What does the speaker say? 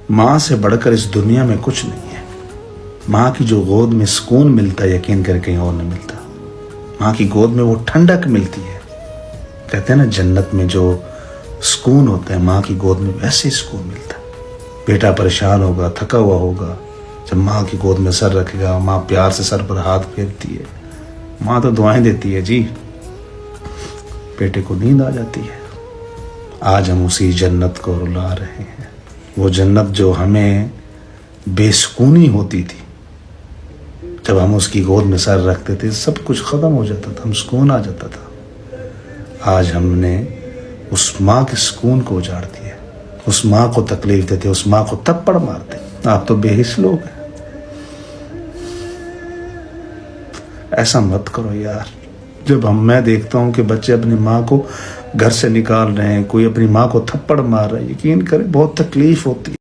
ماں سے بڑھ کر اس دنیا میں کچھ نہیں ہے. ماں کی جو گود میں سکون ملتا ہے یقین کر کہیں اور نہیں ملتا. ماں کی گود میں وہ ٹھنڈک ملتی ہے. کہتے ہیں نا جنت میں جو سکون ہوتا ہے ماں کی گود میں ویسے ہی سکون ملتا ہے. بیٹا پریشان ہوگا, تھکا ہوا ہوگا, جب ماں کی گود میں سر رکھے گا, ماں پیار سے سر پر ہاتھ پھیرتی ہے, ماں تو دعائیں دیتی ہے جی, بیٹے کو نیند آ جاتی ہے. آج ہم اسی جنت کو رلا رہے ہیں. وہ جنت جو ہمیں بے سکونی ہوتی تھی جب ہم اس کی گود میں سر رکھتے تھے, سب کچھ ختم ہو جاتا تھا, ہم سکون آ جاتا تھا. آج ہم نے اس ماں کے سکون کو اجاڑ دیا, اس ماں کو تکلیف دیتے, اس ماں کو تھپڑ مارتے. آپ تو بے حس لوگ ہیں. ایسا مت کرو یار. جب میں دیکھتا ہوں کہ بچے اپنی ماں کو گھر سے نکال رہے ہیں, کوئی اپنی ماں کو تھپڑ مار رہا ہے, یقین کریں بہت تکلیف ہوتی ہے.